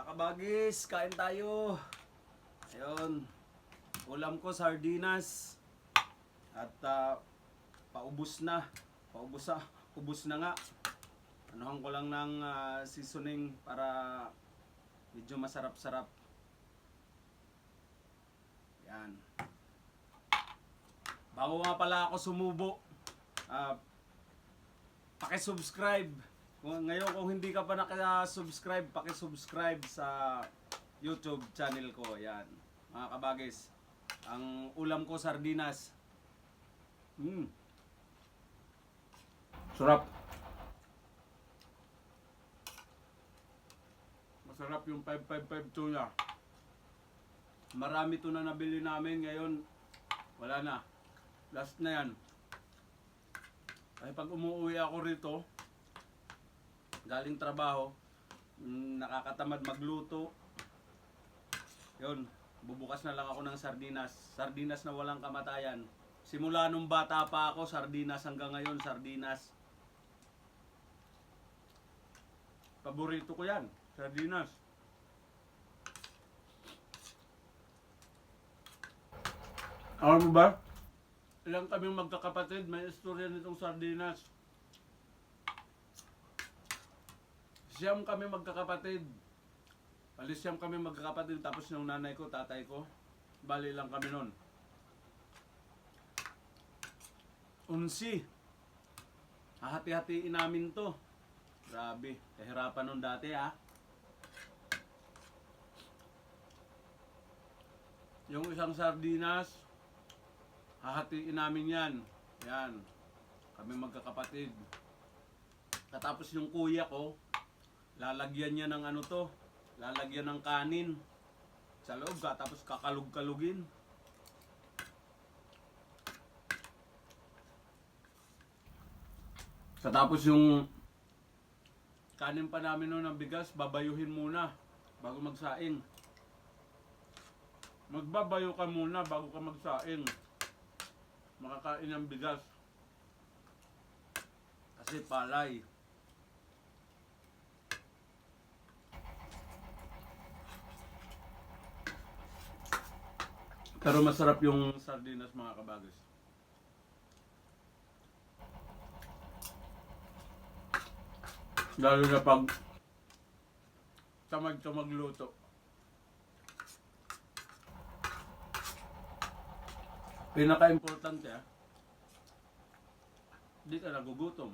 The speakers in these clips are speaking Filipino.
Mga kabagis, kain tayo. Ayun, ulam ko sardinas. At paubos na. Ubos na nga. Anuhan ko lang ng seasoning para medyo masarap-sarap. Yan. Bago nga pala ako sumubo, paki-subscribe. Ngayon kung hindi ka pa naka-subscribe, paki-subscribe sa YouTube channel ko. Yan. Mga kabagis, ang ulam ko sardinas. Sarap. Masarap yung 555 tuna. Marami to na nabili namin ngayon. Wala na. Last na yan. Ay pag umuwi ako rito, galing trabaho, nakakatamad magluto. Yun, bubukas na lang ako ng sardinas. Sardinas na walang kamatayan. Simula nung bata pa ako, sardinas hanggang ngayon, sardinas. Paborito ko yan, sardinas. Alam mo ba? Ilang kaming magkakapatid, may istorya nitong sardinas. Siyam kami magkakapatid. Siyam kami magkakapatid, tapos yung nanay ko, tatay ko, bali lang kami nun. 11. Hahati-hatiin namin to. Grabe, kahirapan nun dati Yung isang sardinas, hahatiin namin yan. Yan. Kami magkakapatid. Katapos yung kuya ko, lalagyan niya ng lalagyan ng kanin sa loob, tapos kakalug-kalugin. Katapos yung kanin pa namin noon ng bigas, babayuhin muna bago magsaing. Magbabayo ka muna bago ka magsaing. Makakain ng bigas. Kasi palay. Pero masarap yung sardinas, mga kabagis. Lalo na pag tamad ka magluto. Pinaka-importante hindi ka nagugutom.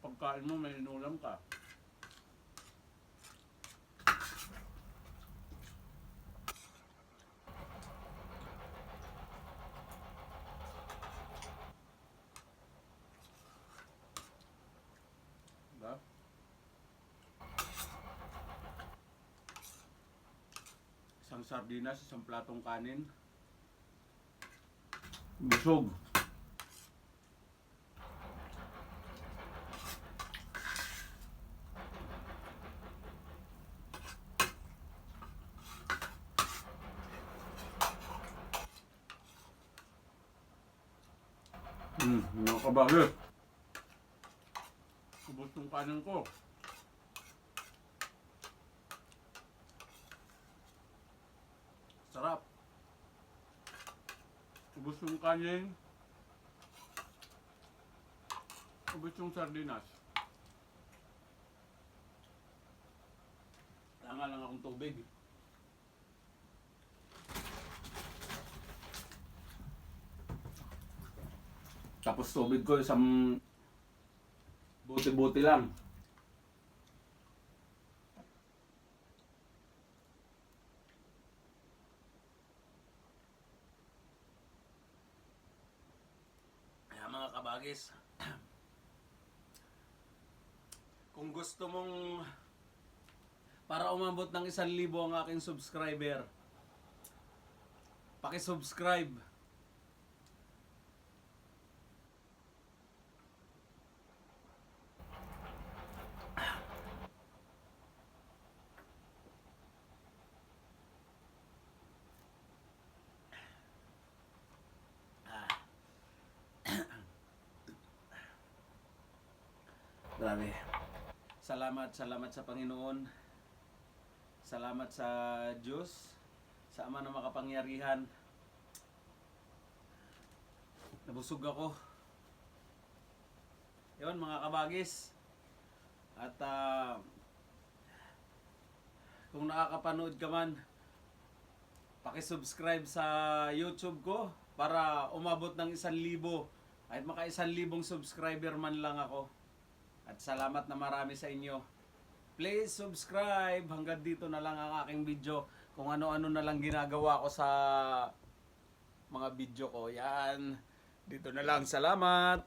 Pagkain mo, may inulam ka. Diba? Isang sardinas, isang platong kanin. Busog. Mga kabagis. Ubos yung kanin ko. Sarap. Ubos yung kanin. Ubos yung sardinas. Tanga lang akong tubig. Tapos tubig ko isang buti-buti lang. Kaya mga kabagis, kung gusto mong para umabot ng 1,000 ang aking subscriber, paki-subscribe. Grabe. Salamat sa Panginoon. Salamat sa Diyos, sa Ama na makapangyarihan. Nabusog ako. Yun mga kabagis. At kung nakakapanood ka man, paki-subscribe sa YouTube ko para umabot ng 1,000. Kahit maka 1,000 subscriber man lang ako. At salamat na marami sa inyo. Please subscribe. Hanggang dito na lang ang aking video. Kung ano-ano na lang ginagawa ko sa mga video ko. Yan. Dito na lang. Salamat.